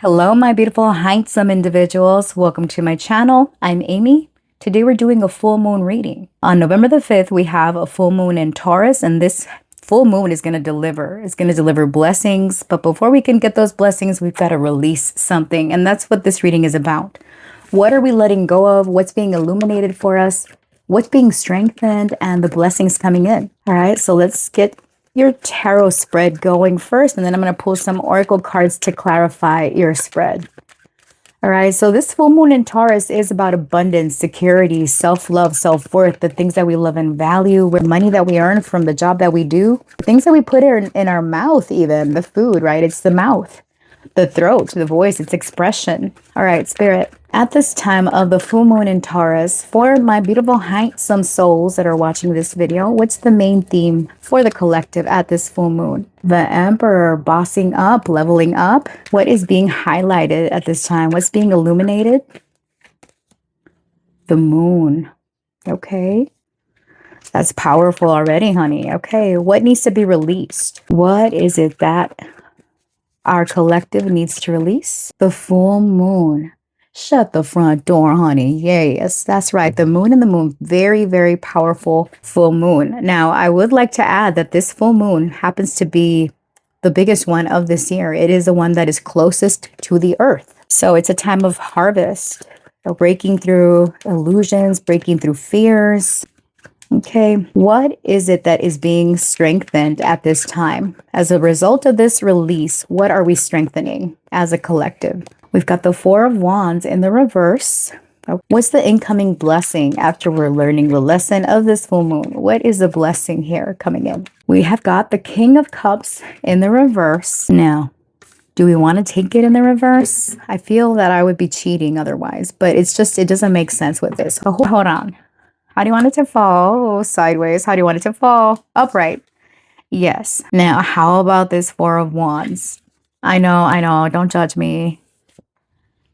Hello, my beautiful, handsome individuals. Welcome to my channel. I'm Amy. Today we're doing a full moon reading. On November the 5th, we have a full moon in Taurus, and this full moon is going to deliver. It's going to deliver blessings. But before we can get those blessings, we've got to release something. And that's what this reading is about. What are we letting go of? What's being illuminated for us? What's being strengthened? And the blessings coming in. All right, so let's get your tarot spread going first, and then I'm going to pull some oracle cards to clarify your spread. All right, so this full moon in Taurus is about abundance, security, self-love, self-worth, the things that we love and value, the money that we earn from the job that we do, things that we put in our mouth, even the food, right? It's the mouth, the throat, the voice, it's expression. All right, Spirit. At this time of the full moon in Taurus, for my beautiful, handsome souls that are watching this video, what's the main theme for the collective at this full moon? The Emperor, bossing up, leveling up. What is being highlighted at this time? What's being illuminated? The moon. Okay. That's powerful already, honey. Okay. What needs to be released? What is it that our collective needs to release? The full moon. Shut the front door, honey. Yes, that's right. The moon and the moon. Very, very powerful full moon. Now, I would like to add that this full moon happens to be the biggest one of this year. It is the one that is closest to the earth. So it's a time of harvest, breaking through illusions, breaking through fears. Okay, what is it that is being strengthened at this time? As a result of this release, what are we strengthening as a collective? We've got the Four of Wands in the reverse. What's the incoming blessing after we're learning the lesson of this full moon? What is the blessing here coming in? We have got the King of Cups in the reverse. Now, do we want to take it in the reverse? I feel that I would be cheating otherwise, but it's just, it doesn't make sense with this. Oh, hold on. How do you want it to fall? Sideways. How do you want it to fall? Upright. Yes. Now, how about this Four of Wands? I know. Don't judge me.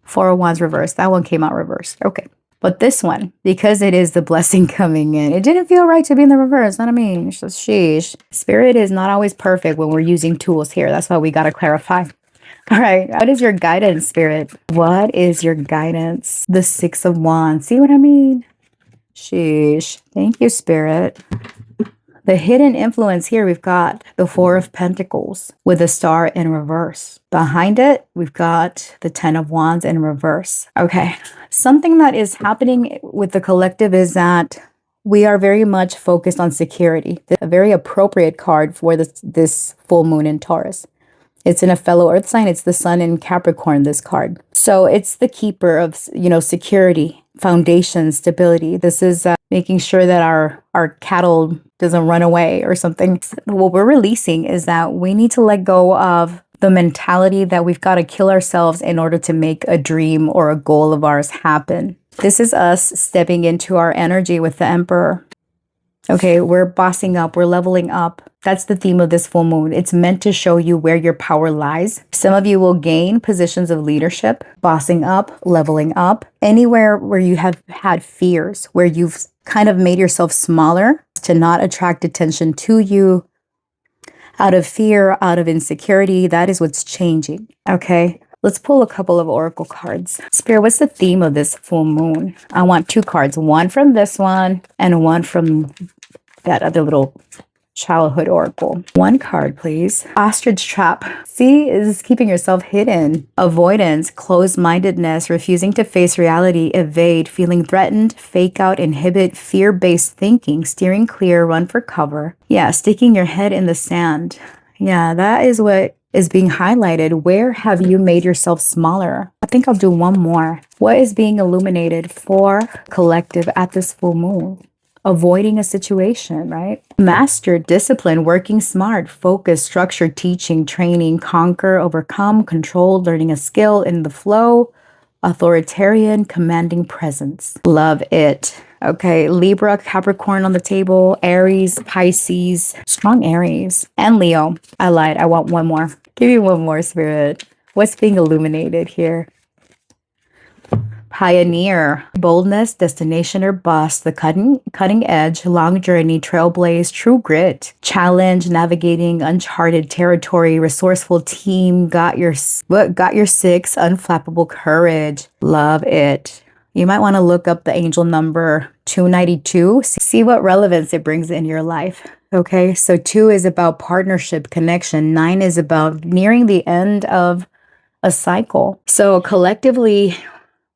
Four of Wands reversed. That one came out reversed. Okay. But this one, because it is the blessing coming in, it didn't feel right to be in the reverse. Not I mean, it's just sheesh. Spirit is not always perfect when we're using tools here. That's why we got to clarify. All right. What is your guidance, Spirit? What is your guidance? The Six of Wands. See what I mean? Sheesh. Thank you, Spirit. The hidden influence here, we've got the Four of Pentacles with a star in reverse. Behind it, we've got the Ten of Wands in reverse. Okay. Something that is happening with the collective is that we are very much focused on security. A very appropriate card for this full moon in Taurus. It's in a fellow earth sign. It's the Sun in Capricorn, this card. So it's the keeper of, security, foundation, stability. This is making sure that our cattle doesn't run away or something. What we're releasing is that we need to let go of the mentality that we've got to kill ourselves in order to make a dream or a goal of ours happen. This is us stepping into our energy with the Emperor. Okay, we're bossing up, we're leveling up. That's the theme of this full moon. It's meant to show you where your power lies. Some of you will gain positions of leadership, bossing up, leveling up. Anywhere where you have had fears, where you've kind of made yourself smaller to not attract attention to you, out of fear, out of insecurity, that is what's changing, okay? Let's pull a couple of oracle cards. Spirit, what's the theme of this full moon? I want two cards, one from this one and one from that other little childhood oracle. One card, please. Ostrich trap. See, is keeping yourself hidden. Avoidance, closed-mindedness, refusing to face reality, evade, feeling threatened, fake out, inhibit, fear-based thinking, steering clear, run for cover. Yeah, sticking your head in the sand. Yeah, that is what is being highlighted. Where have you made yourself smaller? I think I'll do one more. What is being illuminated for collective at this full moon? Avoiding a situation, right? Master, discipline, working smart, focus, structure, teaching, training, conquer, overcome, control, learning a skill, in the flow, authoritarian, commanding presence. Love it. Okay, Libra, Capricorn on the table, Aries, Pisces, strong Aries, and Leo. I lied. I want one more. Give me one more, Spirit. What's being illuminated here? Pioneer, boldness, destination or bust, the cutting edge, long journey, trailblaze, true grit, challenge, navigating uncharted territory, resourceful team, got your six, unflappable courage. Love it. You might want to look up the angel number 292, see what relevance it brings in your life. Okay, so 2 is about partnership, connection. 9 is about nearing the end of a cycle. So collectively,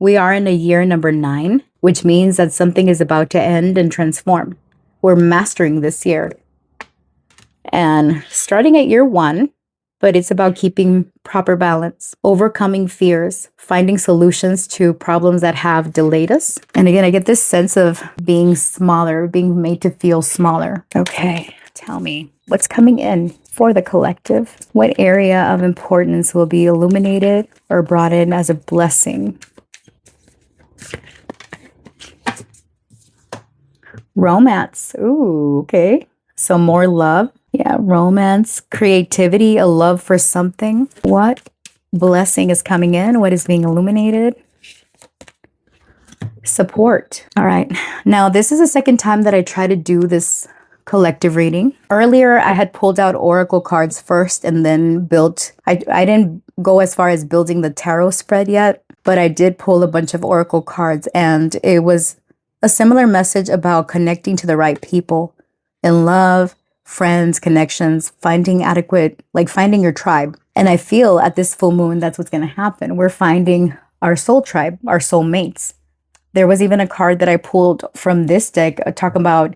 we are in a year number 9, which means that something is about to end and transform. We're mastering this year. And starting at year 1, but it's about keeping proper balance, overcoming fears, finding solutions to problems that have delayed us. And again, I get this sense of being smaller, being made to feel smaller. Okay, tell me, what's coming in for the collective? What area of importance will be illuminated or brought in as a blessing? Romance. Ooh, okay. So more love. Yeah, romance, creativity, a love for something. What blessing is coming in? What is being illuminated? Support. All right. Now, this is the second time that I try to do this collective reading. Earlier, I had pulled out oracle cards first and then built. I didn't go as far as building the tarot spread yet, but I did pull a bunch of oracle cards, and it was a similar message about connecting to the right people in love, friends, connections, finding your tribe. And I feel at this full moon, that's what's going to happen. We're finding our soul tribe, our soul mates. There was even a card that I pulled from this deck talking about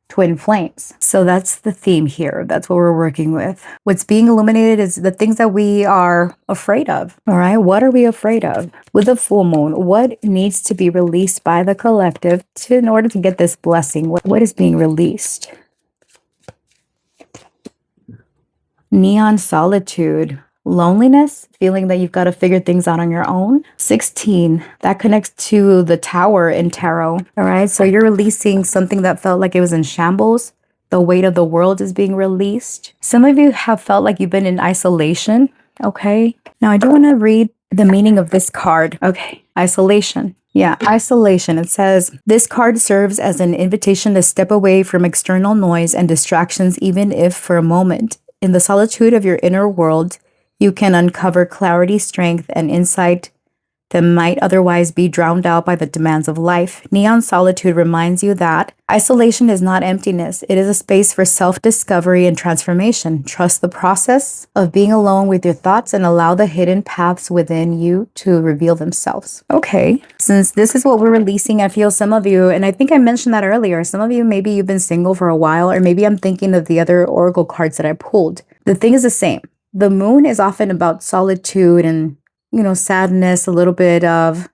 twin flames. So that's the theme here. That's what we're working with. What's being illuminated is the things that we are afraid of. All right. What are we afraid of? With the full moon, what needs to be released by the collective in order to get this blessing? What is being released? Neon solitude, loneliness, feeling that you've got to figure things out on your own. 16, that connects to the tower in tarot. All right, so you're releasing something that felt like it was in shambles. The weight of the world is being released. Some of you have felt like you've been in isolation. Okay, now I do want to read the meaning of this card. Okay, isolation. Yeah, isolation. It says, this card serves as an invitation to step away from external noise and distractions, even if for a moment. In the solitude of your inner world, you can uncover clarity, strength, and insight that might otherwise be drowned out by the demands of life. Neon solitude reminds you that isolation is not emptiness. It is a space for self-discovery and transformation. Trust the process of being alone with your thoughts and allow the hidden paths within you to reveal themselves. Okay, since this is what we're releasing, I feel some of you, and I think I mentioned that earlier, some of you, maybe you've been single for a while, or maybe I'm thinking of the other oracle cards that I pulled. The thing is the same. The moon is often about solitude and sadness, a little bit of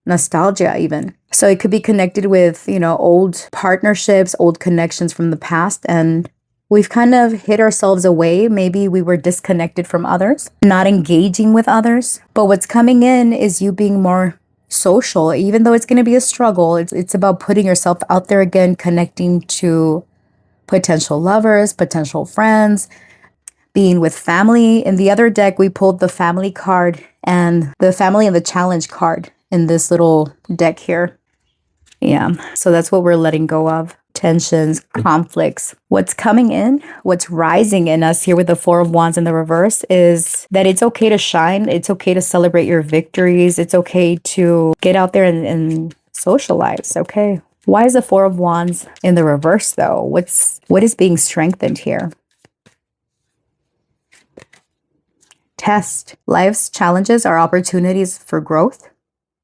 nostalgia even. So it could be connected with, old partnerships, old connections from the past. And we've kind of hid ourselves away. Maybe we were disconnected from others, not engaging with others. But what's coming in is you being more social, even though it's going to be a struggle. It's about putting yourself out there again, connecting to potential lovers, potential friends, being with family. In the other deck, we pulled the family card and the family and the challenge card in this little deck here. Yeah, so that's what we're letting go of. Tensions, conflicts. What's coming in, what's rising in us here with the Four of Wands in the reverse is that it's okay to shine. It's okay to celebrate your victories. It's okay to get out there and socialize, okay? Why is the Four of Wands in the reverse though? What is being strengthened here? Test. Life's challenges are opportunities for growth.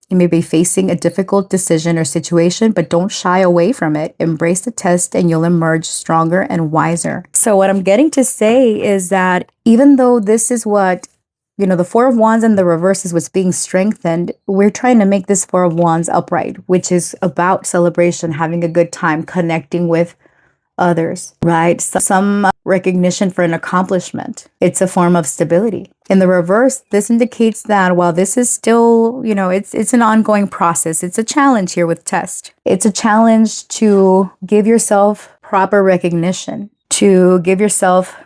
You may be facing a difficult decision or situation, but don't shy away from it. Embrace the test and you'll emerge stronger and wiser. So what I'm getting to say is that even though this is what, the Four of Wands in the reverse is what's being strengthened, we're trying to make this Four of Wands upright, which is about celebration, having a good time, connecting with others, right? Some recognition for an accomplishment. It's a form of stability. In the reverse, this indicates that while this is still, it's an ongoing process. It's a challenge here with test. It's a challenge to give yourself proper recognition, to give yourself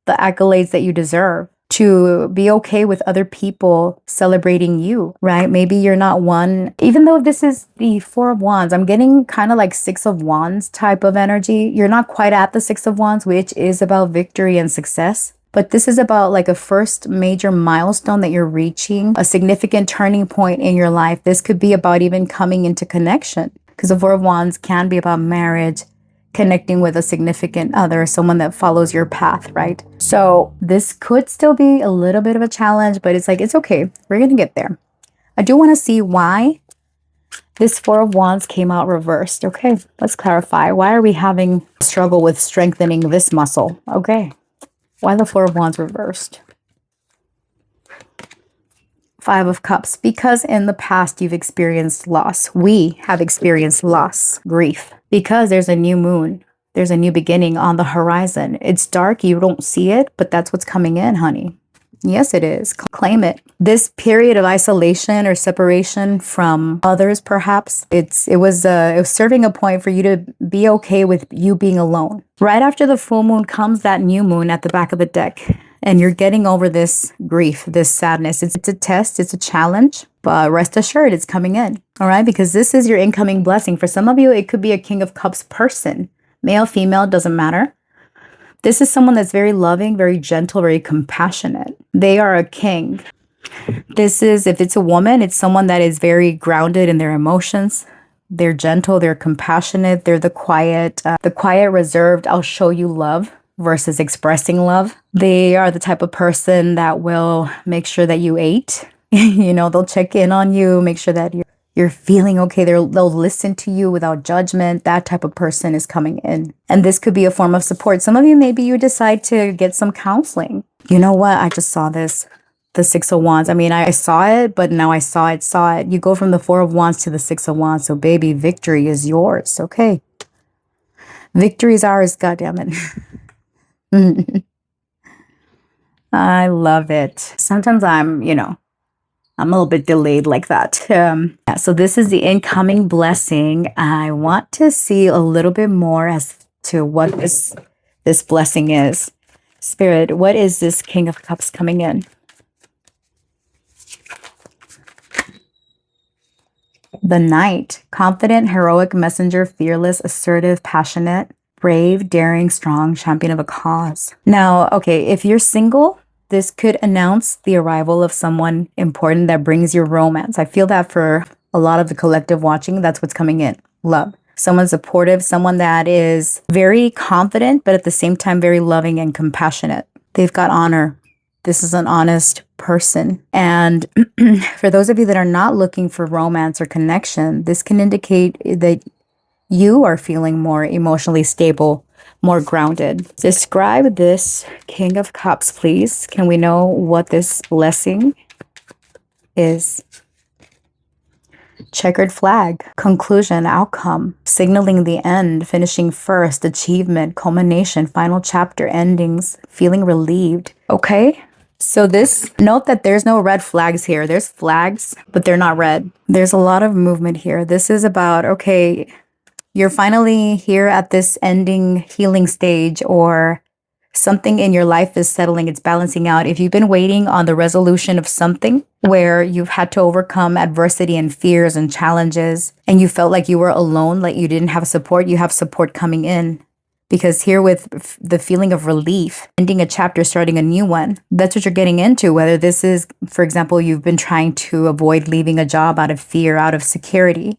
the accolades that you deserve. to be okay with other people celebrating you, right? Maybe you're not one, even though this is the Four of Wands, I'm getting kind of like Six of Wands type of energy. You're not quite at the Six of Wands, which is about victory and success. But this is about like a first major milestone that you're reaching, a significant turning point in your life. This could be about even coming into connection, because the Four of Wands can be about marriage, connecting with a significant other, someone that follows your path, right? So this could still be a little bit of a challenge, but it's like, it's okay. We're going to get there. I do want to see why this Four of Wands came out reversed. Okay, let's clarify. Why are we having struggle with strengthening this muscle? Okay, why the Four of Wands reversed? Five of Cups, because in the past you've experienced loss. We have experienced loss, grief, because there's a new moon. There's a new beginning on the horizon. It's dark, you don't see it, but that's what's coming in, honey. Yes, it is. Claim it. This period of isolation or separation from others, perhaps, it was serving a point for you to be okay with you being alone. Right after the full moon comes that new moon at the back of the deck. And you're getting over this grief, this sadness. It's a test, it's a challenge, but rest assured it's coming in, all right? Because this is your incoming blessing. For some of you, it could be a King of Cups person. Male, female, doesn't matter. This is someone that's very loving, very gentle, very compassionate. They are a king. This is, if it's a woman, it's someone that is very grounded in their emotions. They're gentle, they're compassionate, they're the quiet, reserved, I'll show you love versus expressing love. They are the type of person that will make sure that you ate. You know, they'll check in on you, make sure that you're feeling okay. They'll listen to you without judgment. That type of person is coming in. And this could be a form of support. Some of you, maybe you decide to get some counseling. You know what? I just saw this. The Six of Wands. I mean, I saw it, but now I saw it. You go from the Four of Wands to the Six of Wands. So baby, victory is yours. Okay. Victory is ours. God damn it. I love it. Sometimes I'm a little bit delayed like that. Yeah, so this is the incoming blessing. I want to see a little bit more as to what this blessing is. Spirit, what is this King of Cups coming in? The Knight, confident, heroic, messenger, fearless, assertive, passionate, brave, daring, strong, champion of a cause. Now, okay, if you're single, this could announce the arrival of someone important that brings you romance. I feel that for a lot of the collective watching, that's what's coming in. Love. Someone supportive, someone that is very confident, but at the same time, very loving and compassionate. They've got honor. This is an honest person. And for those of you that are not looking for romance or connection, this can indicate that you are feeling more emotionally stable, more grounded. Describe this King of Cups, please. Can we know what this blessing is? Checkered flag, conclusion, outcome, signaling the end, finishing first, achievement, culmination, final chapter, endings, feeling relieved. Okay. So note that there's no red flags here. There's flags, but they're not red. There's a lot of movement here. This is about, okay, you're finally here at this ending healing stage, or something in your life is settling, it's balancing out. If you've been waiting on the resolution of something where you've had to overcome adversity and fears and challenges, and you felt like you were alone, like you didn't have support, you have support coming in. Because here with the feeling of relief, ending a chapter, starting a new one, that's what you're getting into. Whether this is, for example, you've been trying to avoid leaving a job out of fear, out of security.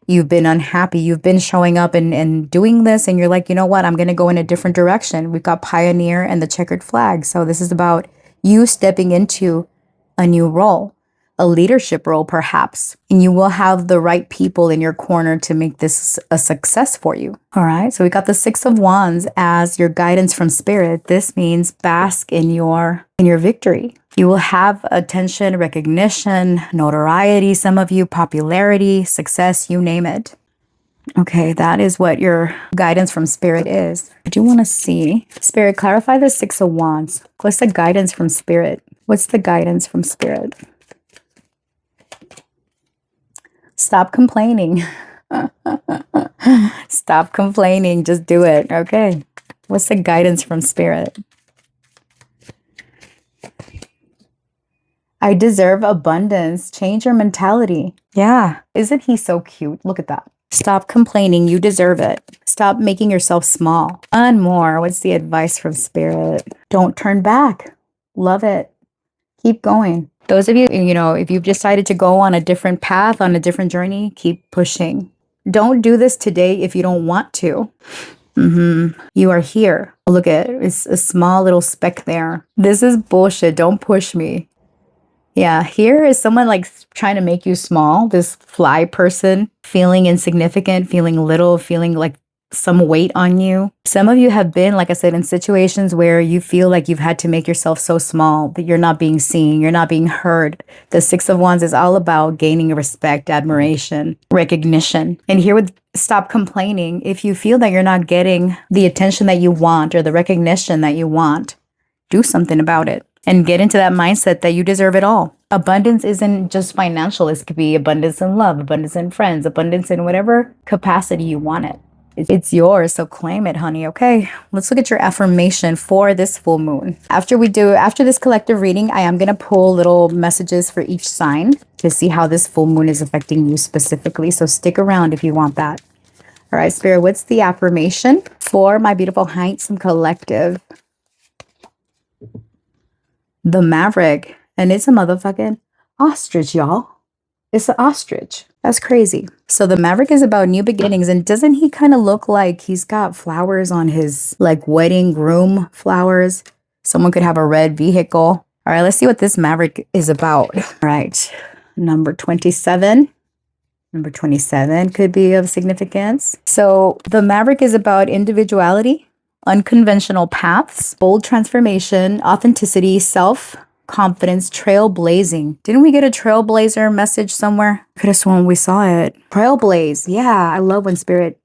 You've been unhappy. You've been showing up and doing this, and you're like, you know what? I'm going to go in a different direction. We've got Pioneer and the checkered flag. So this is about you stepping into a new role, a leadership role, perhaps. And you will have the right people in your corner to make this a success for you. All right. So we got the Six of Wands as your guidance from Spirit. This means bask in your victory. You will have attention, recognition, notoriety, some of you, popularity, success, you name it. Okay, that is what your guidance from Spirit is. I do want to see. Spirit, clarify the Six of Wands. What's the guidance from Spirit? What's the guidance from Spirit? Stop complaining. Stop complaining. Just do it. Okay. What's the guidance from Spirit? I deserve abundance. Change your mentality. Yeah. Isn't he so cute? Look at that. Stop complaining. You deserve it. Stop making yourself small. And more. What's the advice from Spirit? Don't turn back. Love it. Keep going. Those of you, if you've decided to go on a different path, on a different journey, keep pushing. Don't do this today if you don't want to. You are here. Look at it. It's a small little speck there. This is bullshit. Don't push me. Yeah, here is someone like trying to make you small. This fly person, feeling insignificant, feeling little, feeling like some weight on you. Some of you have been, like I said, in situations where you feel like you've had to make yourself so small that you're not being seen, you're not being heard. The Six of Wands is all about gaining respect, admiration, recognition. And here with stop complaining. If you feel that you're not getting the attention that you want or the recognition that you want, do something about it and get into that mindset that you deserve it all. Abundance isn't just financial. It could be abundance in love, abundance in friends, abundance in whatever capacity you want it. It's yours, so claim it, honey, okay? Let's look at your affirmation for this full moon. After this collective reading, I am going to pull little messages for each sign to see how this full moon is affecting you specifically. So stick around if you want that. All right, Spirit, what's the affirmation for my beautiful, handsome collective? The Maverick. And it's a motherfucking ostrich, y'all. It's an ostrich. That's crazy. So the Maverick is about new beginnings. And doesn't he kind of look like he's got flowers on his like wedding groom flowers? Someone could have a red vehicle. All right, let's see what this Maverick is about. All right, number 27. Number 27 could be of significance. So the Maverick is about individuality, unconventional paths, bold transformation, authenticity, self-confidence, trailblazing. Didn't we get a trailblazer message somewhere? Could have sworn we saw it. Trailblaze. Yeah, I love when Spirit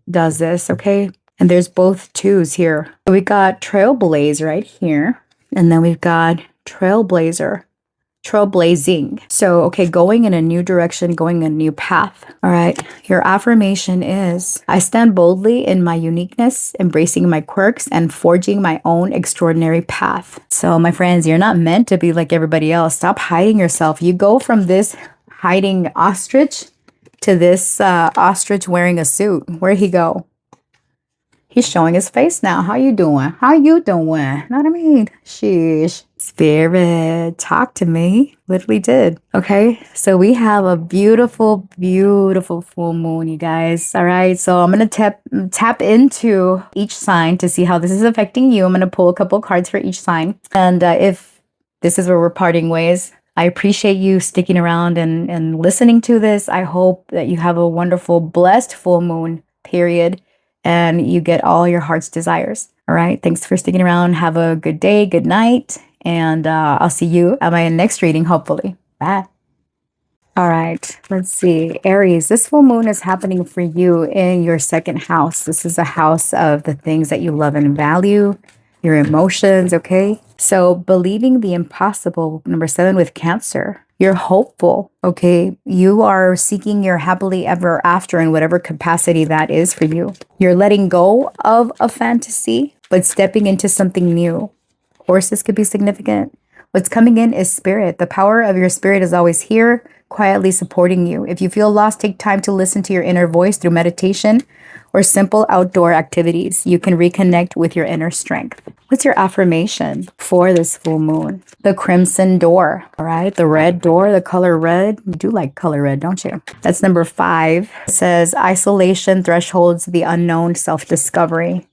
does this, okay? And there's both twos here. So we got trailblaze right here. And then we've got trailblazer. Trailblazing. So, okay, going in a new direction, going a new path. All right, your affirmation is, I stand boldly in my uniqueness, embracing my quirks and forging my own extraordinary path. So, my friends, you're not meant to be like everybody else. Stop hiding yourself. You go from this hiding ostrich to this ostrich wearing a suit. Where'd he go? He's showing his face now. How you doing? How you doing? Know what I mean? Sheesh. Spirit, talk to me. Literally did. Okay, so we have a beautiful, beautiful full moon, you guys. All right, so I'm going to tap into each sign to see how this is affecting you. I'm going to pull a couple cards for each sign. And if this is where we're parting ways, I appreciate you sticking around and listening to this. I hope that you have a wonderful, blessed full moon period and you get all your heart's desires. All right, thanks for sticking around. Have a good day, good night. And I'll see you at my next reading, hopefully. Bye. All right, let's see. Aries, this full moon is happening for you in your second house. This is a house of the things that you love and value, your emotions, okay? So believing the impossible, number 7 with Cancer. You're hopeful, okay? You are seeking your happily ever after in whatever capacity that is for you. You're letting go of a fantasy, but stepping into something new. Horses could be significant. What's coming in is spirit. The power of your spirit is always here, quietly supporting you. If you feel lost, take time to listen to your inner voice through meditation or simple outdoor activities. You can reconnect with your inner strength. What's your affirmation for this full moon? The crimson door, all right? The red door, the color red. You do like color red, don't you? That's number 5. It says isolation, thresholds, the unknown, self-discovery.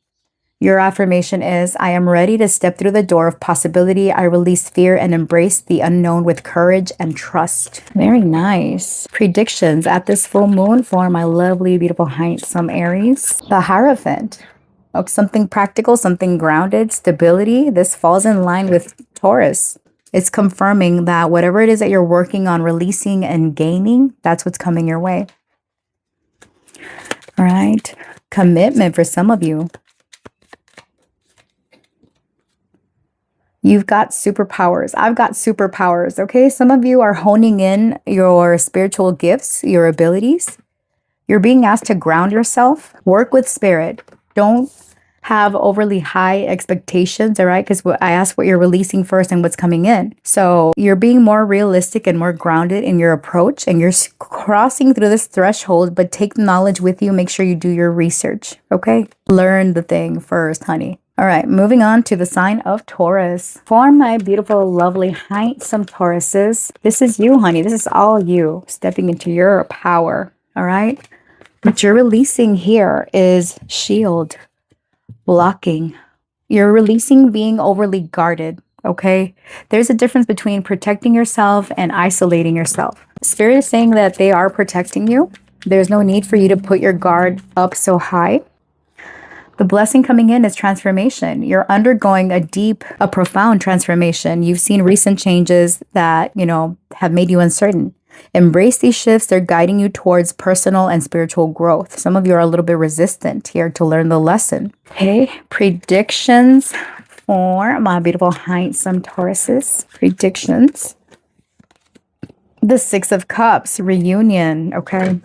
Your affirmation is, I am ready to step through the door of possibility. I release fear and embrace the unknown with courage and trust. Very nice. Predictions at this full moon for my lovely, beautiful, handsome Aries. The Hierophant. Oh, something practical, something grounded, stability. This falls in line with Taurus. It's confirming that whatever it is that you're working on releasing and gaining, that's what's coming your way. All right. Commitment for some of you. You've got superpowers. I've got superpowers, okay? Some of you are honing in your spiritual gifts, your abilities. You're being asked to ground yourself. Work with spirit. Don't have overly high expectations, all right? Because I asked what you're releasing first and what's coming in. So you're being more realistic and more grounded in your approach, and you're crossing through this threshold, but take the knowledge with you. Make sure you do your research, okay? Learn the thing first, honey. All right, moving on to the sign of Taurus. For my beautiful, lovely, handsome Tauruses, this is you, honey. This is all you stepping into your power, all right? What you're releasing here is shield, blocking. You're releasing being overly guarded, okay? There's a difference between protecting yourself and isolating yourself. Spirit is saying that they are protecting you. There's no need for you to put your guard up so high. The blessing coming in is transformation. You're undergoing a profound transformation. You've seen recent changes that, have made you uncertain. Embrace these shifts. They're guiding you towards personal and spiritual growth. Some of you are a little bit resistant here to learn the lesson. Okay, predictions for my beautiful, handsome Tauruses. Predictions. The Six of Cups, reunion, okay?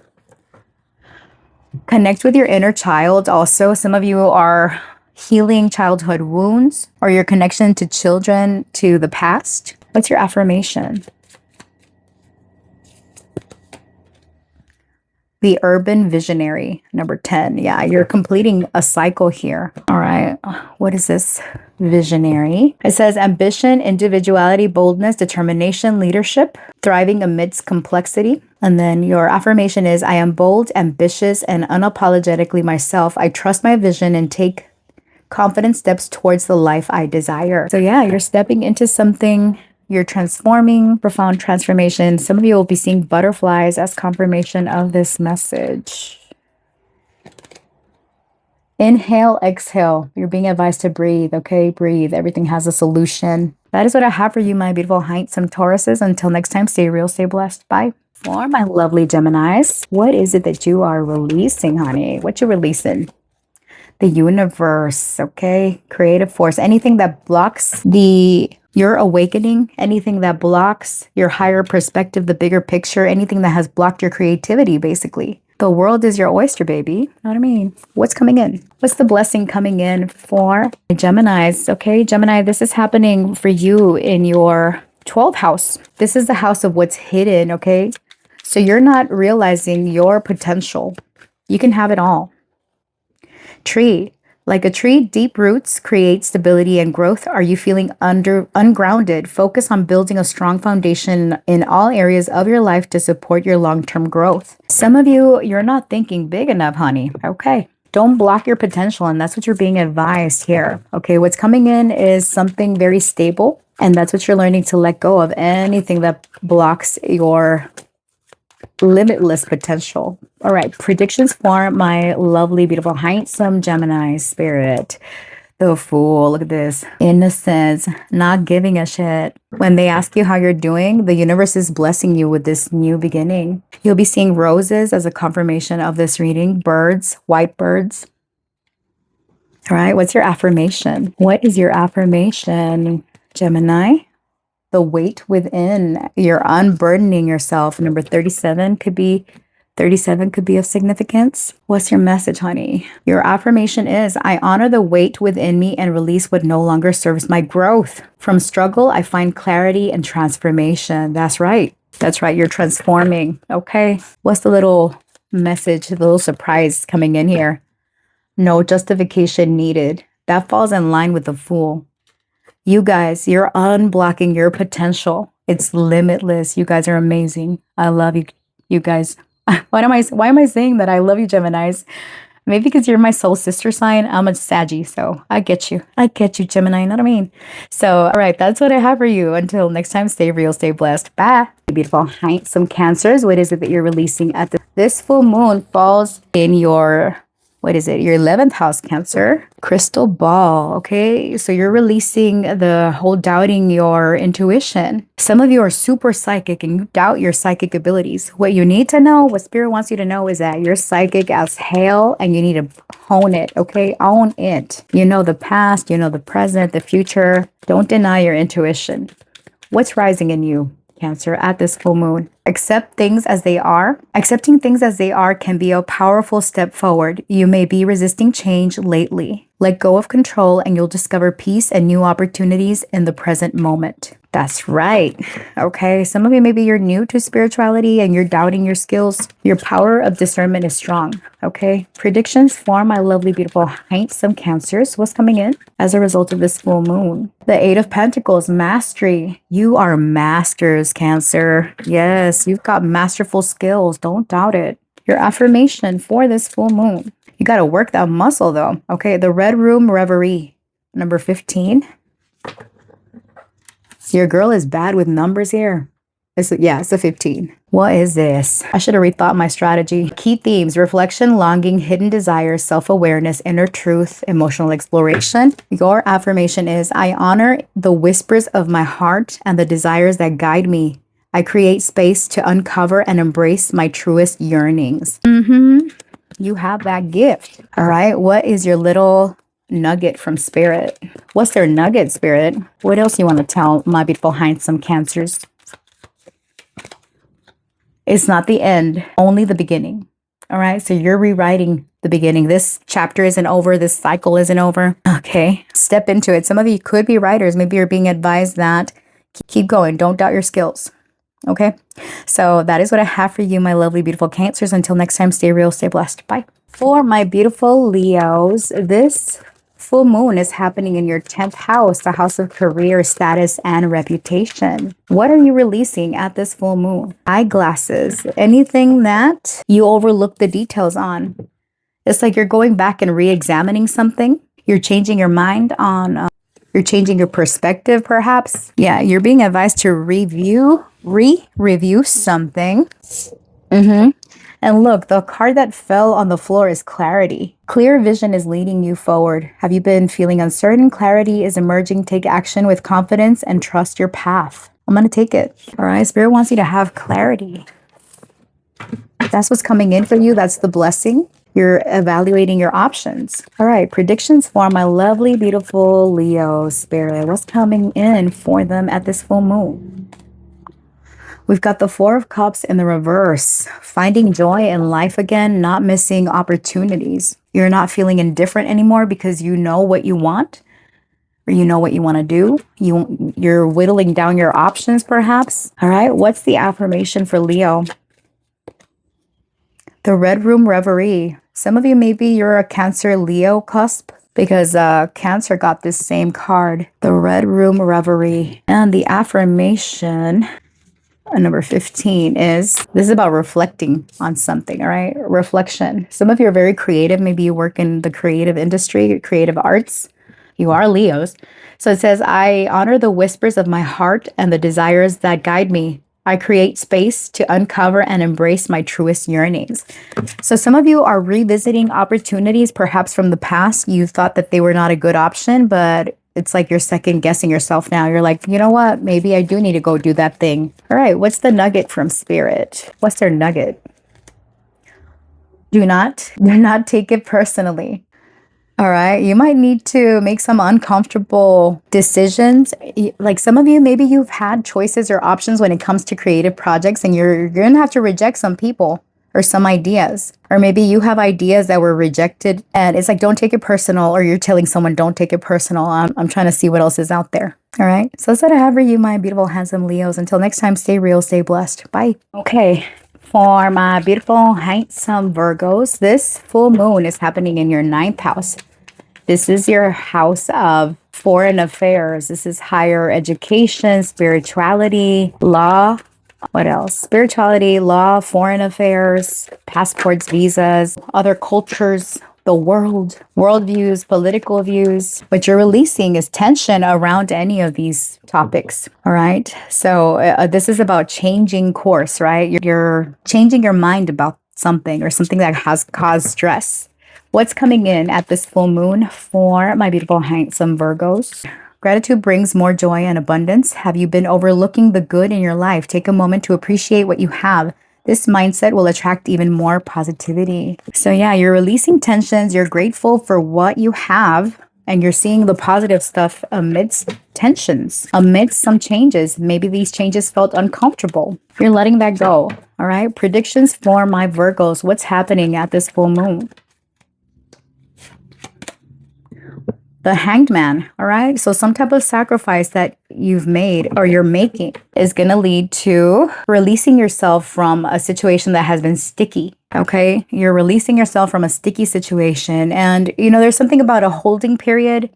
Connect with your inner child. Also, some of you are healing childhood wounds or your connection to children, to the past. What's your affirmation? The urban visionary, number 10. Yeah, you're completing a cycle here. All right. What is this? Visionary. It says ambition, individuality, boldness, determination, leadership, thriving amidst complexity. And then your affirmation is, I am bold, ambitious, and unapologetically myself. I trust my vision and take confident steps towards the life I desire. So yeah, you're stepping into something. You're transforming, profound transformation. Some of you will be seeing butterflies as confirmation of this message. Inhale, exhale. You're being advised to breathe, okay? Breathe. Everything has a solution. That is what I have for you, my beautiful, handsome Tauruses. Until next time, stay real, stay blessed. Bye. For my lovely Geminis, what is it that you are releasing, honey? What you releasing? The universe, okay? Creative force. Anything that blocks your awakening, anything that blocks your higher perspective, the bigger picture, anything that has blocked your creativity, basically. The world is your oyster, baby. You know what I mean? What's coming in? What's the blessing coming in for Geminis? Okay, Gemini, this is happening for you in your 12th house. This is the house of what's hidden, okay? So you're not realizing your potential. You can have it all. Tree. Like a tree, deep roots create stability and growth. Are you feeling ungrounded? Focus on building a strong foundation in all areas of your life to support your long-term growth. Some of you, you're not thinking big enough, honey. Okay. Don't block your potential, and that's what you're being advised here. Okay, what's coming in is something very stable, and that's what you're learning to let go of. Anything that blocks your limitless potential. All right, predictions for my lovely, beautiful, handsome Gemini spirit. The Fool, look at this. Innocence, not giving a shit. When they ask you how you're doing, the universe is blessing you with this new beginning. You'll be seeing roses as a confirmation of this reading. Birds, white birds. All right, what's your affirmation? What is your affirmation, Gemini? The weight within. You're unburdening yourself. Number 37 could be of significance. What's your message, honey? Your affirmation is, I honor the weight within me and release what no longer serves my growth. From struggle, I find clarity and transformation. That's right. That's right. You're transforming. Okay. What's the little message, the little surprise coming in here? No justification needed. That falls in line with the Fool. You guys, you're unblocking your potential. It's limitless. You guys are amazing. I love you. You guys. Why am I saying that? I love you, Geminis. Maybe because you're my soul sister sign. I'm a Saggy, so I get you. I get you, Gemini. You know what I mean? So, all right, that's what I have for you. Until next time, stay real, stay blessed. Bye. Beautiful, handsome Cancers. What is it that you're releasing at this full moon falls in your... What is it? Your 11th house, Cancer. Crystal ball. Okay. So you're releasing the whole doubting your intuition. Some of you are super psychic and you doubt your psychic abilities. What you need to know, what Spirit wants you to know is that you're psychic as hell and you need to hone it. Okay. Own it. You know the past, you know the present, the future. Don't deny your intuition. What's rising in you, Cancer, at this full moon? Accept things as they are. Accepting things as they are can be a powerful step forward. You may be resisting change lately. Let go of control and you'll discover peace and new opportunities in the present moment. That's right. Okay, some of you, maybe you're new to spirituality and you're doubting your skills. Your power of discernment is strong. Okay, predictions for my lovely, beautiful, handsome Cancers. What's coming in as a result of this full moon? The Eight of Pentacles, mastery. You are masters, Cancer. Yes, you've got masterful skills. Don't doubt it. Your affirmation for this full moon. You got to work that muscle though. Okay, the Red Room Reverie, number 15. Your girl is bad with numbers here. It's a 15. What is this? I should have rethought my strategy. Key themes: reflection, longing, hidden desires, self-awareness, inner truth, emotional exploration. Your affirmation is, I honor the whispers of my heart and the desires that guide me. I create space to uncover and embrace my truest yearnings. You have that gift. All right. What is your little nugget from Spirit? What's their nugget, Spirit? What else you want to tell my beautiful, handsome Cancers? It's not the end, only the beginning. All right. So you're rewriting the beginning. This chapter isn't over. This cycle isn't over. Okay. Step into it. Some of you could be writers. Maybe you're being advised that keep going. Don't doubt your skills. Okay. So that is what I have for you, my lovely, beautiful Cancers. Until next time, stay real, stay blessed. Bye. For my beautiful Leos, this full moon is happening in your 10th house, the house of career, status, and reputation. What are you releasing at this full moon? Eyeglasses, anything that you overlook the details on. It's like you're going back and re-examining something. You're changing your mind on, you're changing your perspective perhaps. Yeah, you're being advised to review something. And look, the card that fell on the floor is clarity. Clear vision is leading you forward. Have you been feeling uncertain? Clarity is emerging. Take action with confidence and trust your path. I'm going to take it. All right. Spirit wants you to have clarity. That's what's coming in for you. That's the blessing. You're evaluating your options. All right. Predictions for my lovely, beautiful Leo, Spirit. What's coming in for them at this full moon? We've got the Four of Cups in the reverse. Finding joy in life again, not missing opportunities. You're not feeling indifferent anymore because you know what you want, or you know what you want to do. You're whittling down your options perhaps. All right, what's the affirmation for Leo? The Red Room Reverie. Some of you, maybe you're a Cancer Leo cusp, because Cancer got this same card, the Red Room Reverie. And the affirmation, number 15, is this is about reflecting on something. All right, reflection. Some of you are very creative. Maybe you work in the creative industry, creative arts. You are Leos. So it says, I honor the whispers of my heart and the desires that guide me. I create space to uncover and embrace my truest yearnings. So some of you are revisiting opportunities perhaps from the past. You thought that they were not a good option, but it's like you're second guessing yourself now. You're like, you know what? Maybe I do need to go do that thing. All right. What's the nugget from Spirit? What's their nugget? Do not take it personally. All right. You might need to make some uncomfortable decisions. Like some of you, maybe you've had choices or options when it comes to creative projects, and you're going to have to reject some people or some ideas. Or maybe you have ideas that were rejected, and it's like, don't take it personal, or you're telling someone, don't take it personal. I'm trying to see what else is out there. All right. So that's what I have for you, my beautiful, handsome Leos. Until next time, stay real, stay blessed. Bye. Okay. For my beautiful, handsome Virgos, this full moon is happening in your 9th house. This is your house of foreign affairs. This is higher education, spirituality, law. What else? Spirituality, law, foreign affairs, passports, visas, other cultures, the world, worldviews, political views. What you're releasing is tension around any of these topics. All right. So this is about changing course, right? You're changing your mind about something or something that has caused stress. What's coming in at this full moon for my beautiful, handsome Virgos? Gratitude brings more joy and abundance. Have you been overlooking the good in your life? Take a moment to appreciate what you have. This mindset will attract even more positivity. So yeah, you're releasing tensions. You're grateful for what you have, and you're seeing the positive stuff amidst tensions, amidst some changes. Maybe these changes felt uncomfortable. You're letting that go. All right. Predictions for my Virgos. What's happening at this full moon? the Hanged Man, all right? So some type of sacrifice that you've made or you're making is going to lead to releasing yourself from a situation that has been sticky, okay? You're releasing yourself from a sticky situation. And, you know, there's something about a holding period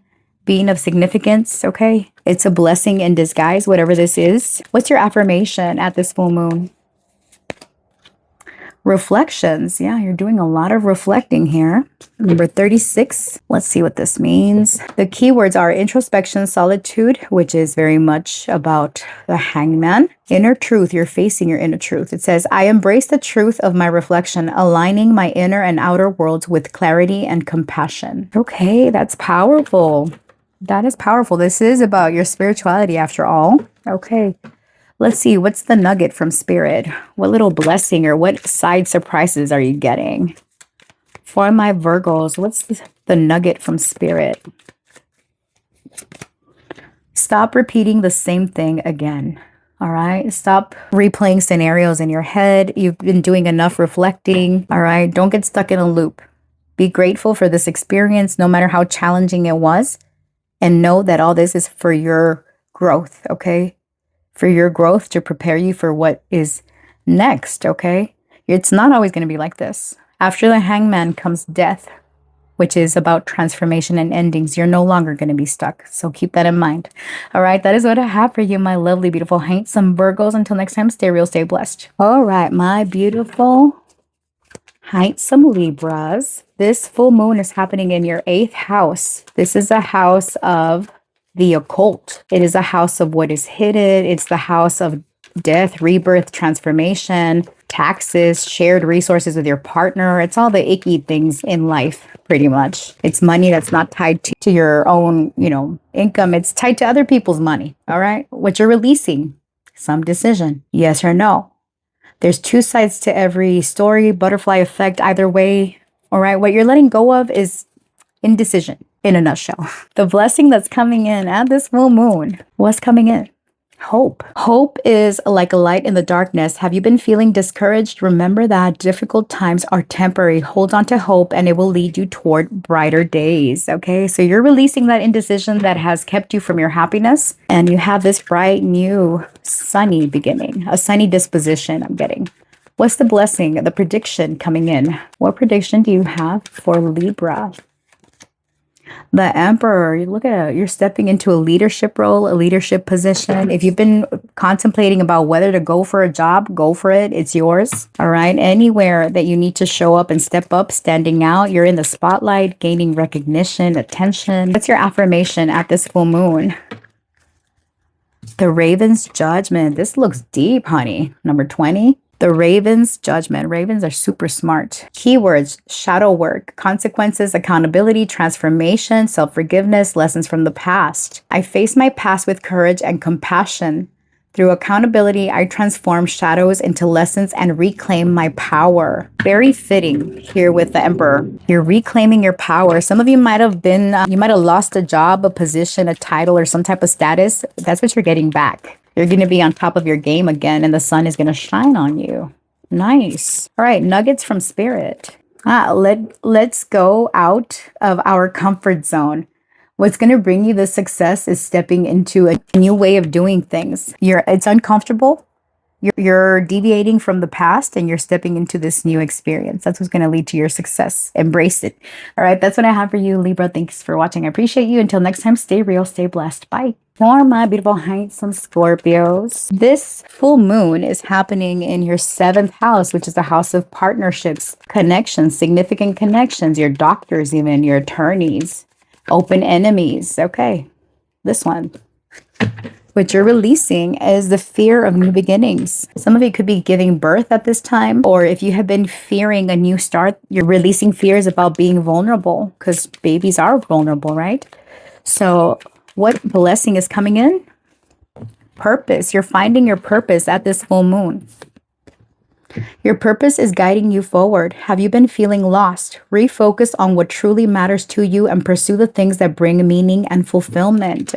being of significance, okay? It's a blessing in disguise, whatever this is. What's your affirmation at this full moon? Reflections. Yeah, you're doing a lot of reflecting here. Number 36. Let's see what this means. The keywords are introspection, solitude, which is very much about the hangman. Inner truth. You're facing your inner truth. It says, I embrace the truth of my reflection, aligning my inner and outer worlds with clarity and compassion. Okay, that's powerful. That is powerful. This is about your spirituality after all. Okay. Let's see, what's the nugget from Spirit? What little blessing or what side surprises are you getting? For my Virgos, what's the nugget from Spirit? Stop repeating the same thing again. All right, stop replaying scenarios in your head. You've been doing enough reflecting. All right, don't get stuck in a loop. Be grateful for this experience, no matter how challenging it was. And know that all this is for your growth, okay? For your growth, to prepare you for what is next, okay? It's not always going to be like this. After the hangman comes death, which is about transformation and endings. You're no longer going to be stuck. So keep that in mind. All right, that is what I have for you, my lovely, beautiful, handsome Virgos. Until next time, stay real, stay blessed. All right, my beautiful, handsome Libras. This full moon is happening in your 8th house. This is a house of the occult. It is a house of what is hidden. It's the house of death, rebirth, transformation, taxes, shared resources with your partner. It's all the icky things in life, pretty much. It's money that's not tied to your own, income. It's tied to other people's money. All right. What you're releasing, some decision, yes or no. There's 2 sides to every story, butterfly effect, either way. All right. What you're letting go of is indecision. In a nutshell, the blessing that's coming in at this full moon, what's coming in? Hope. Hope is like a light in the darkness. Have you been feeling discouraged? Remember that difficult times are temporary. Hold on to hope and it will lead you toward brighter days. Okay, so you're releasing that indecision that has kept you from your happiness, and you have this bright, new, sunny beginning, a sunny disposition I'm getting. What's the blessing, the prediction coming in? What prediction do you have for Libra? The Emperor, you look at it, you're stepping into a leadership role, a leadership position. If you've been contemplating about whether to go for a job, go for it. It's yours. All right. Anywhere that you need to show up and step up, standing out, you're in the spotlight, gaining recognition, attention. What's your affirmation at this full moon? The Raven's Judgment. This looks deep, honey. Number 20. The Raven's Judgment. Ravens are super smart. Keywords: shadow work, consequences, accountability, transformation, self-forgiveness, lessons from the past. I face my past with courage and compassion. Through accountability, I transform shadows into lessons and reclaim my power. Very fitting here with the Emperor. You're reclaiming your power. Some of you might have been, you might have lost a job, a position, a title, or some type of status. That's what you're getting back. You're going to be on top of your game again, and the sun is going to shine on you. Nice. All right, nuggets from Spirit. Let's go out of our comfort zone. What's going to bring you the success is stepping into a new way of doing things. It's uncomfortable. You're deviating from the past and you're stepping into this new experience. That's what's going to lead to your success. Embrace it. All right, that's what I have for you, Libra. Thanks for watching. I appreciate you. Until next time, stay real, stay blessed. Bye. For my beautiful, handsome Scorpios, this full moon is happening in your 7th house, which is the house of partnerships, connections, significant connections, your doctors, even your attorneys, open enemies. Okay, this one. What you're releasing is the fear of new beginnings. Some of you could be giving birth at this time, or if you have been fearing a new start, you're releasing fears about being vulnerable, because babies are vulnerable, right? So what blessing is coming in? Purpose. You're finding your purpose at this full moon. Your purpose is guiding you forward. Have you been feeling lost? Refocus on what truly matters to you and pursue the things that bring meaning and fulfillment.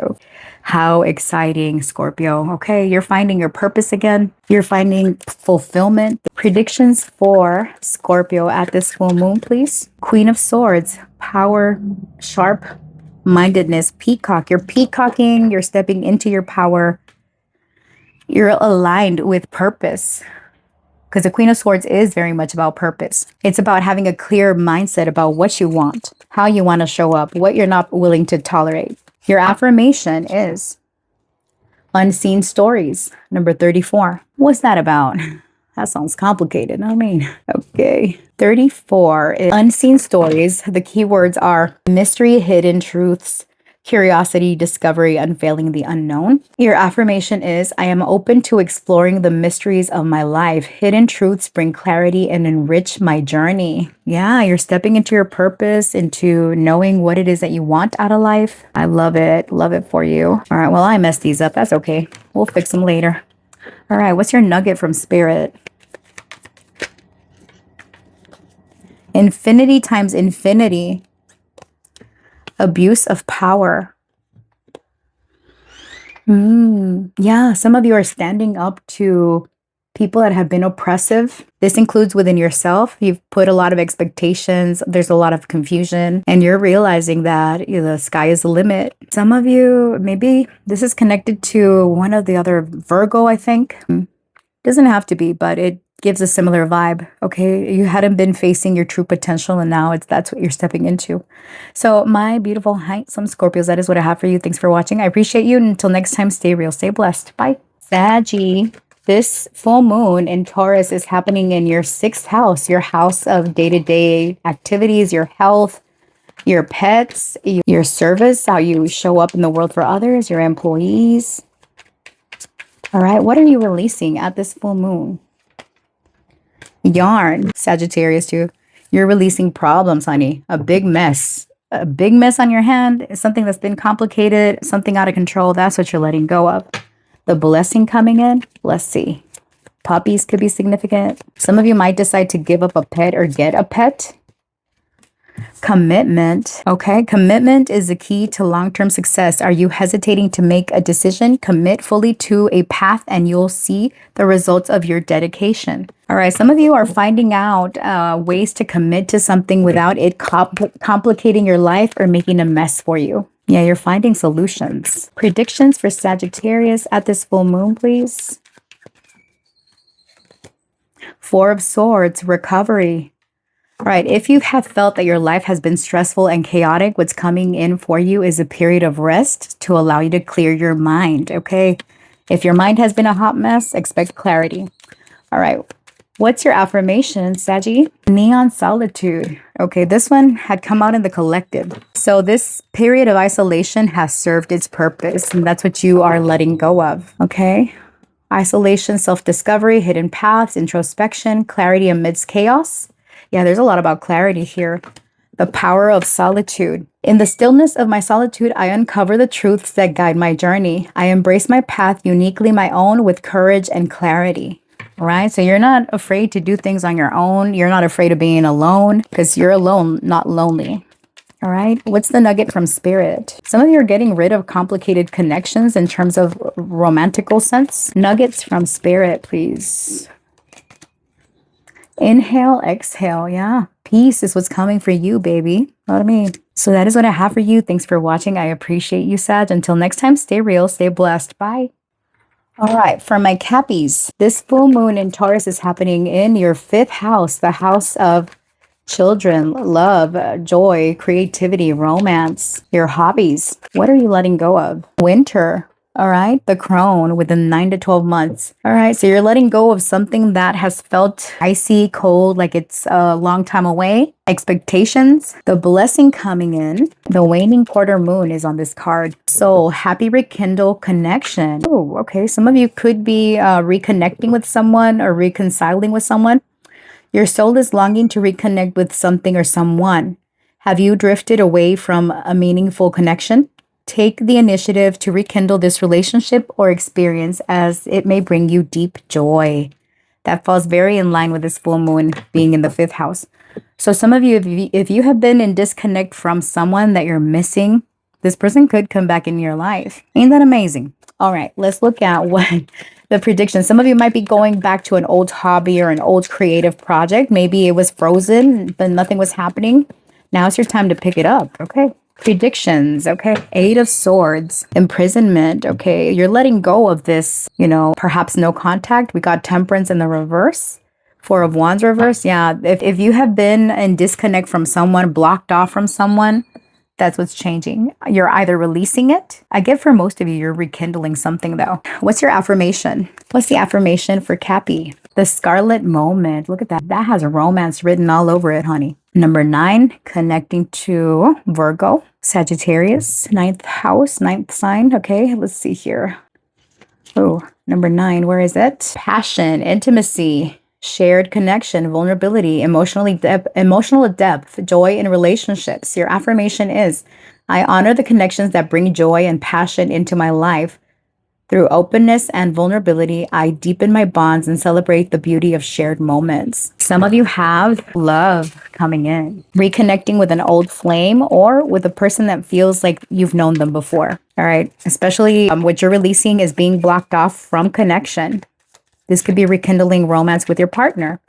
How exciting, Scorpio. Okay, you're finding your purpose again. You're finding fulfillment. Predictions for Scorpio at this full moon, please. Queen of Swords, power, sharp, mindedness, peacock. You're peacocking, you're stepping into your power. You're aligned with purpose. Because the Queen of Swords is very much about purpose. It's about having a clear mindset about what you want, how you want to show up, what you're not willing to tolerate. Your affirmation is unseen stories, number 34. What's that about? That sounds complicated. I mean, okay. 34 is unseen stories. The keywords are mystery, hidden truths, curiosity, discovery, unveiling the unknown. Your affirmation is, I am open to exploring the mysteries of my life. Hidden truths bring clarity and enrich my journey. Yeah, you're stepping into your purpose, into knowing what it is that you want out of life. I love it. Love it for you. All right, well, I messed these up. That's okay. We'll fix them later. All right, what's your nugget from Spirit? Infinity times infinity. Abuse of power. Yeah, some of you are standing up to people that have been oppressive. This includes within yourself. You've put a lot of expectations. There's a lot of confusion. And you're realizing that the sky is the limit. Some of you, maybe this is connected to one of the other Virgo, I think. Doesn't have to be, but it gives a similar vibe. Okay, you hadn't been facing your true potential, and now that's what you're stepping into. So my beautiful handsome Scorpios, that is what I have for you. Thanks for watching. I appreciate you. And until next time, stay real, stay blessed. Bye. Saggy, this full moon in Taurus is happening in your 6th house, your house of day-to-day activities, your health, your pets, your service, how you show up in the world for others, your employees. All right, what are you releasing at this full moon? Yarn, Sagittarius too. You're releasing problems, honey. A big mess. A big mess on your hand. Something that's been complicated, something out of control. That's what you're letting go of. The blessing coming in. Let's see. Puppies could be significant. Some of you might decide to give up a pet or get a pet. Commitment. Okay, commitment is the key to long-term success. Are you hesitating to make a decision? Commit fully to a path and you'll see the results of your dedication. All right, some of you are finding out ways to commit to something without it complicating your life or making a mess for you. Yeah, you're finding solutions. Predictions for Sagittarius at this full moon, please. 4 of Swords, recovery. All right, if you have felt that your life has been stressful and chaotic, what's coming in for you is a period of rest to allow you to clear your mind, okay? If your mind has been a hot mess, expect clarity. All right, what's your affirmation, Saggy? Neon solitude. Okay, this one had come out in the collective. So this period of isolation has served its purpose, and that's what you are letting go of, okay? Isolation, self-discovery, hidden paths, introspection, clarity amidst chaos. Yeah, there's a lot about clarity here. The power of solitude. In the stillness of my solitude, I uncover the truths that guide my journey. I embrace my path uniquely my own with courage and clarity. All right, so you're not afraid to do things on your own. You're not afraid of being alone because you're alone, not lonely. All right, what's the nugget from Spirit? Some of you are getting rid of complicated connections in terms of romantical sense. Nuggets from Spirit, please. Inhale, exhale. Yeah. Peace is what's coming for you, baby. Know what I mean? So that is what I have for you. Thanks for watching. I appreciate you, Sag. Until next time, stay real, stay blessed. Bye. All right. For my Cappies, this full moon in Taurus is happening in your 5th house, the house of children, love, joy, creativity, romance, your hobbies. What are you letting go of? Winter. All right, the crone within 9 to 12 months. All right, so you're letting go of something that has felt icy, cold, like it's a long time away. Expectations, the blessing coming in. The waning quarter moon is on this card. So happy rekindle connection. Oh, okay. Some of you could be reconnecting with someone or reconciling with someone. Your soul is longing to reconnect with something or someone. Have you drifted away from a meaningful connection? Take the initiative to rekindle this relationship or experience as it may bring you deep joy. That falls very in line with this full moon being in the 5th house. So some of you, if you have been in disconnect from someone that you're missing, this person could come back in your life. Ain't that amazing? All right, let's look at what the prediction. Some of you might be going back to an old hobby or an old creative project. Maybe it was frozen, but nothing was happening. Now it's your time to pick it up, okay? Predictions, okay? Eight of Swords, imprisonment, okay? You're letting go of this, you know, perhaps no contact. We got Temperance in the reverse. Four of Wands reverse. Yeah, if you have been in disconnect from someone, blocked off from someone, that's what's changing. You're either releasing it. I get for most of you, you're rekindling something though. What's your affirmation? What's the affirmation for Cappy? The Scarlet Moment. Look at that. That has romance written all over it, honey. Number 9, connecting to Virgo, Sagittarius, 9th house, 9th sign. Okay, let's see here. Oh, number 9, where is it? Passion, intimacy, shared connection, vulnerability, emotional depth, joy in relationships. Your affirmation is, I honor the connections that bring joy and passion into my life. Through openness and vulnerability, I deepen my bonds and celebrate the beauty of shared moments. Some of you have love coming in, reconnecting with an old flame or with a person that feels like you've known them before. All right. Especially what you're releasing is being blocked off from connection. This could be rekindling romance with your partner.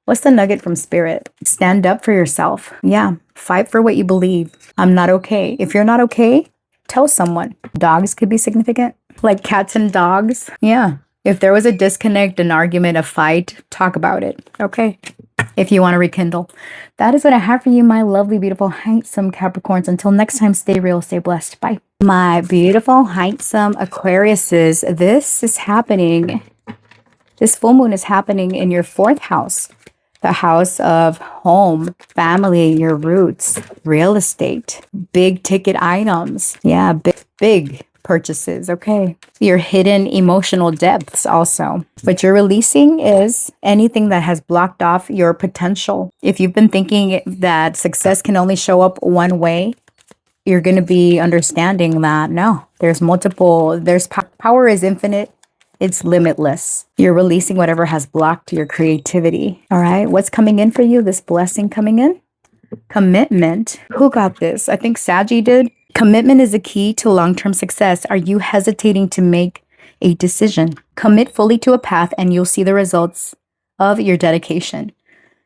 What's the nugget from Spirit? Stand up for yourself. Yeah. Fight for what you believe. I'm not okay. If you're not okay, tell someone. Dogs could be significant. Like cats and dogs. Yeah. If there was a disconnect, an argument, a fight, talk about it. Okay. If you want to rekindle. That is what I have for you, my lovely, beautiful, handsome Capricorns. Until next time, stay real, stay blessed. Bye. My beautiful, handsome Aquariuses, this is happening. This full moon is happening in your 4th house. The house of home, family, your roots, real estate, big ticket items. Yeah, big purchases. Okay. Your hidden emotional depths also. What you're releasing is anything that has blocked off your potential. If you've been thinking that success can only show up one way, you're going to be understanding that no, there's multiple, power is infinite. It's limitless. You're releasing whatever has blocked your creativity. All right. What's coming in for you? This blessing coming in? Commitment. Who got this? I think Saggy did. Commitment is a key to long-term success. Are you hesitating to make a decision? Commit fully to a path and you'll see the results of your dedication.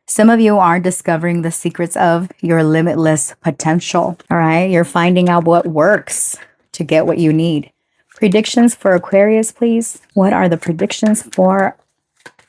Some of you are discovering the secrets of your limitless potential. All right. You're finding out what works to get what you need. Predictions for Aquarius, please. What are the predictions for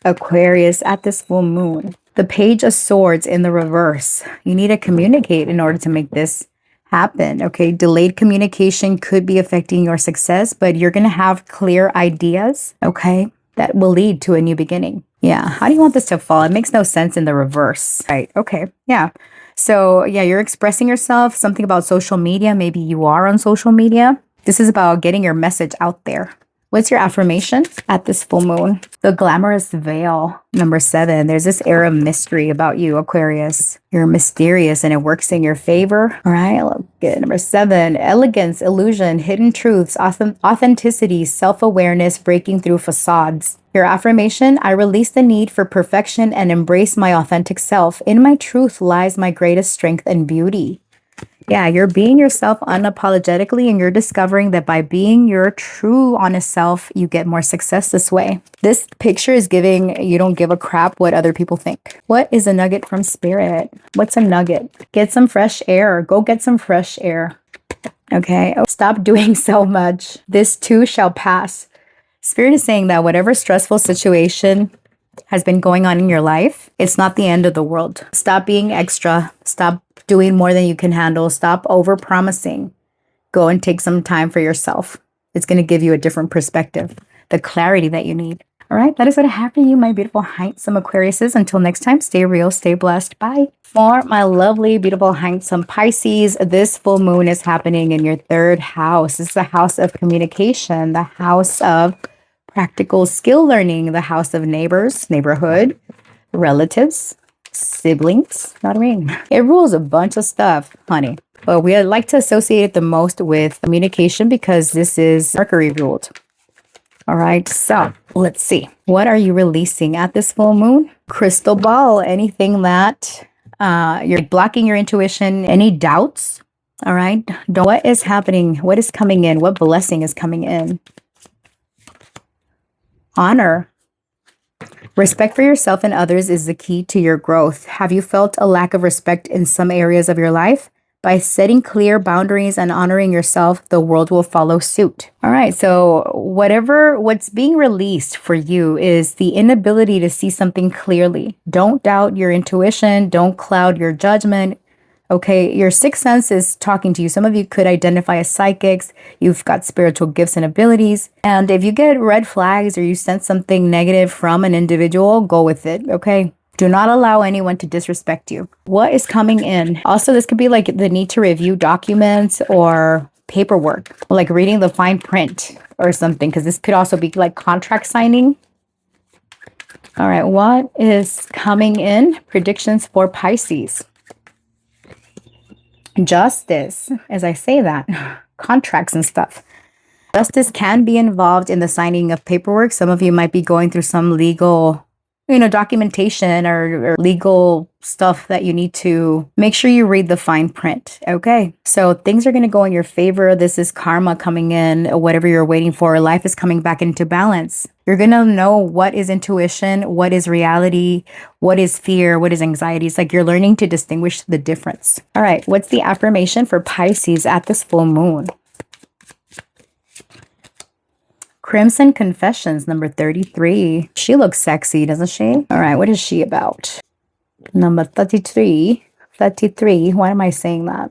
Aquarius at this full moon? The Page of Swords in the reverse. You need to communicate in order to make this happen. Okay. Delayed communication could be affecting your success, but you're going to have clear ideas. Okay. That will lead to a new beginning. Yeah. How do you want this to fall? It makes no sense in the reverse. Right. Okay. Yeah. So yeah, you're expressing yourself, something about social media. Maybe you are on social media. This is about getting your message out there. What's your affirmation at this full moon? The Glamorous Veil. Number 7. There's this air of mystery about you, Aquarius. You're mysterious and it works in your favor. All right. Good. Number 7. Elegance, illusion, hidden truths, authenticity, self-awareness, breaking through facades. Your affirmation: I release the need for perfection and embrace my authentic self. In my truth lies my greatest strength and beauty. Yeah, you're being yourself unapologetically, and you're discovering that by being your true, honest self, you get more success this way. This picture is giving you don't give a crap what other people think. What is a nugget from Spirit? What's a nugget? Get some fresh air. Go get some fresh air. Okay. Oh, stop doing so much. This too shall pass. Spirit is saying that whatever stressful situation has been going on in your life, it's not the end of the world. Stop being extra. Stop doing more than you can handle. Stop over-promising. Go and take some time for yourself. It's going to give you a different perspective, the clarity that you need. All right, that is what I have for you, my beautiful, handsome Aquariuses. Until next time, stay real, stay blessed. Bye. For my lovely, beautiful, handsome Pisces, this full moon is happening in your 3rd house. This is the house of communication, the house of practical skill learning, the house of neighbors, neighborhood, relatives, siblings. Not a ring. It rules a bunch of stuff, honey. But we like to associate it the most with communication because this is Mercury ruled. All right. So let's see. What are you releasing at this full moon? Crystal ball. Anything that you're blocking your intuition. Any doubts? All right. What is happening? What is coming in? What blessing is coming in? Honor. Respect for yourself and others is the key to your growth. Have you felt a lack of respect in some areas of your life? By setting clear boundaries and honoring yourself, the world will follow suit. All right, so what's being released for you is the inability to see something clearly. Don't doubt your intuition. Don't cloud your judgment. Okay, your sixth sense is talking to you. Some of you could identify as psychics. You've got spiritual gifts and abilities. And if you get red flags or you sense something negative from an individual, go with it, okay? Do not allow anyone to disrespect you. What is coming in? Also, this could be like the need to review documents or paperwork, like reading the fine print or something, because this could also be like contract signing. All right, what is coming in? Predictions for Pisces. Justice, as I say that, contracts and stuff. Justice can be involved in the signing of paperwork. Some of you might be going through some legal, documentation or legal stuff that you need to make sure you read the fine print. Okay, so things are going to go in your favor. This is karma coming in, whatever you're waiting for. Life is coming back into balance. You're going to know what is intuition, what is reality, what is fear, what is anxiety. It's like you're learning to distinguish the difference. All right, what's the affirmation for Pisces at this full moon? Crimson Confessions, number 33. She looks sexy, doesn't she? All right, what is she about? Number 33. 33. Why am I saying that?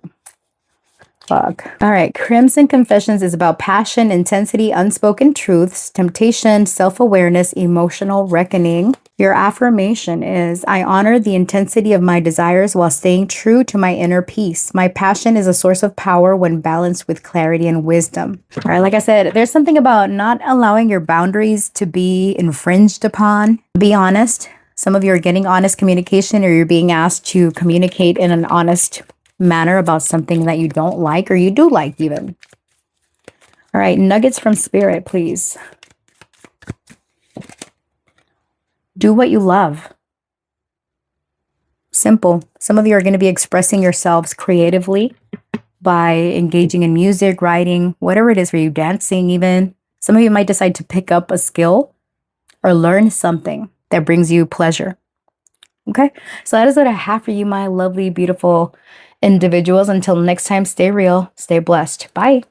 Fuck. All right, Crimson Confessions is about passion, intensity, unspoken truths, temptation, self-awareness, emotional reckoning. Your affirmation is, I honor the intensity of my desires while staying true to my inner peace. My passion is a source of power when balanced with clarity and wisdom. All right, like I said, there's something about not allowing your boundaries to be infringed upon. Be honest. Some of you are getting honest communication, or you're being asked to communicate in an honest manner about something that you don't like, or you do like even. All right, nuggets from spirit, please. Do what you love. Simple. Some of you are going to be expressing yourselves creatively by engaging in music, writing, whatever it is for you, dancing even. Some of you might decide to pick up a skill or learn something that brings you pleasure. Okay, so that is what I have for you, my lovely, beautiful individuals. Until next time, stay real, stay blessed. Bye.